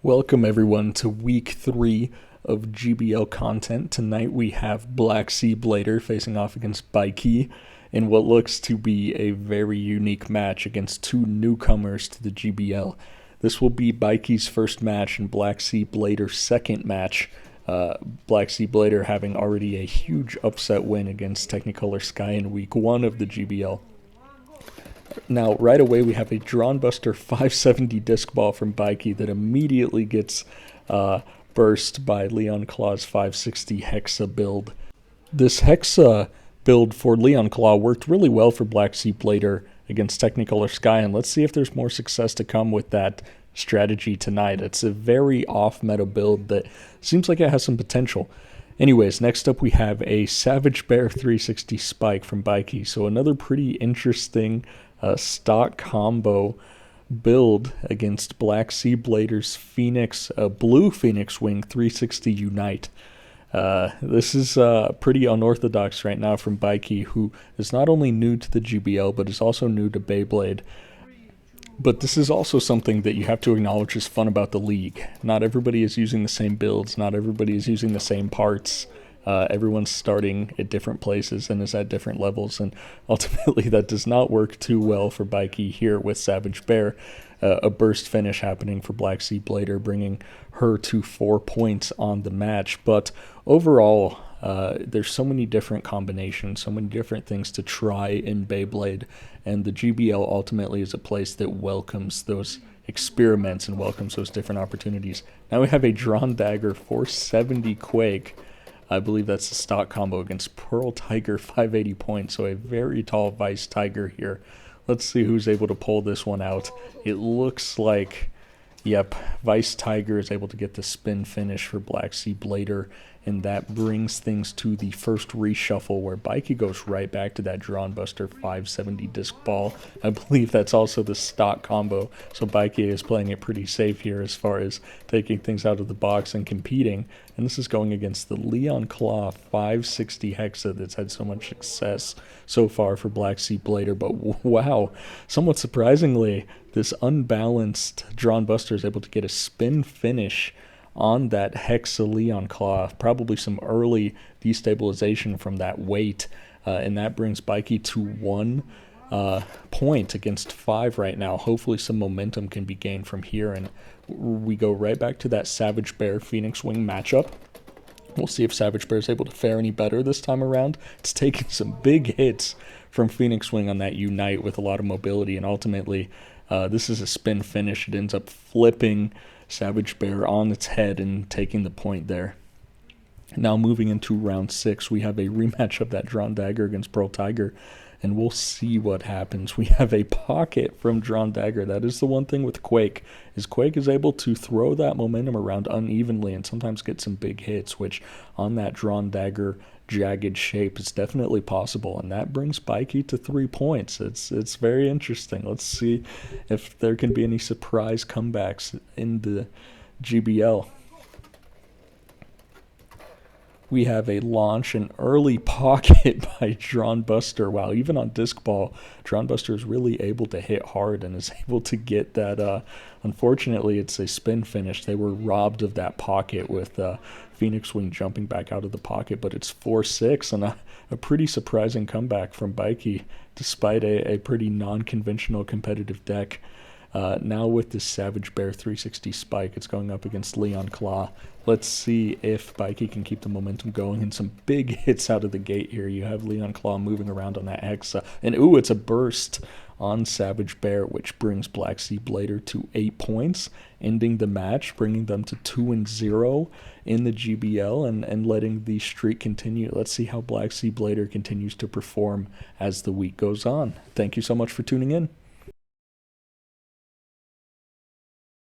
Welcome everyone to week 3 of GBL content. Tonight we have Black Sea Blader facing off against Baeki in what looks to be a very unique match against two newcomers to the GBL. This will be Baeki's first match and Black Sea Blader's second match. Black Sea Blader having already a huge upset win against Technicolor Sky in week 1 of the GBL. Now, right away, we have a Dran Buster 570 disc ball from Baeki that immediately gets burst by Leon Claw's 560 Hexa build. This Hexa build for Leon Claw worked really well for Black Sea Blader against Technicolor Sky, and let's see if there's more success to come with that strategy tonight. It's a very off-meta build that seems like it has some potential. Anyways, next up we have a Savage Bear 360 Spike from Baeki, so another pretty interesting stock combo build against Black Sea Blader's Blue Phoenix Wing 360 Unite. This is pretty unorthodox right now from Baeki, who is not only new to the GBL, but is also new to Beyblade. But this is also something that you have to acknowledge is fun about the league. Not everybody is using the same builds, not everybody is using the same parts. Everyone's starting at different places and is at different levels, and ultimately that does not work too well for Baeki here with Savage Bear. A burst finish happening for Black Sea Blader, bringing her to 4 points on the match. But overall, there's so many different combinations, so many different things to try in Beyblade, and the GBL ultimately is a place that welcomes those experiments and welcomes those different opportunities. Now we have a Drawn Dagger 470 Quake. I believe that's the stock combo against Pearl Tiger 580 points, so a very tall Vice Tiger here. Let's see who's able to pull this one out. It looks like, yep, Vice Tiger is able to get the spin finish for Black Sea Blader, and that brings things to the first reshuffle where Baeki goes right back to that Dran Buster 570 disc ball. I believe that's also the stock combo, so Baeki is playing it pretty safe here as far as taking things out of the box and competing. And this is going against the Leon Claw 560 Hexa that's had so much success so far for Black Sea Blader. But wow, somewhat surprisingly, this unbalanced Dran Buster is able to get a spin finish on that Hexa Leon Claw. Probably some early destabilization from that weight, and that brings Baeki to 1 point against 5 right now. Hopefully some momentum can be gained from here, and we go right back to that Savage Bear Phoenix Wing matchup. We'll see if Savage Bear is able to fare any better this time around. It's taken some big hits from Phoenix Wing on that Unite with a lot of mobility, and ultimately this is a spin finish. It ends up flipping Savage Bear on its head and taking the point there. Now moving into round 6, we have a rematch of that Drawn Dagger against Pearl Tiger, and we'll see what happens. We have a pocket from Drawn Dagger. That is the one thing with Quake, is Quake is able to throw that momentum around unevenly and sometimes get some big hits, which on that Drawn Dagger jagged shape is definitely possible, and that brings Baeki to 3 points. It's very interesting. Let's see if there can be any surprise comebacks in the GBL. We have a launch, an early pocket by Dran Buster. Wow, even on disc ball, Dran Buster is really able to hit hard and is able to get that. Unfortunately, it's a spin finish. They were robbed of that pocket with Phoenix Wing jumping back out of the pocket, but it's 4-6 and a pretty surprising comeback from Baeki despite a pretty non-conventional competitive deck. Now with this Savage Bear 360 Spike, it's going up against Leon Claw. Let's see if Baeki can keep the momentum going, and some big hits out of the gate here. You have Leon Claw moving around on that Hexa, and ooh, it's a burst on Savage Bear, which brings Black Sea Blader to 8 points, ending the match, bringing them to 2-0 in the GBL, and letting the streak continue. Let's see how Black Sea Blader continues to perform as the week goes on. Thank you so much for tuning in.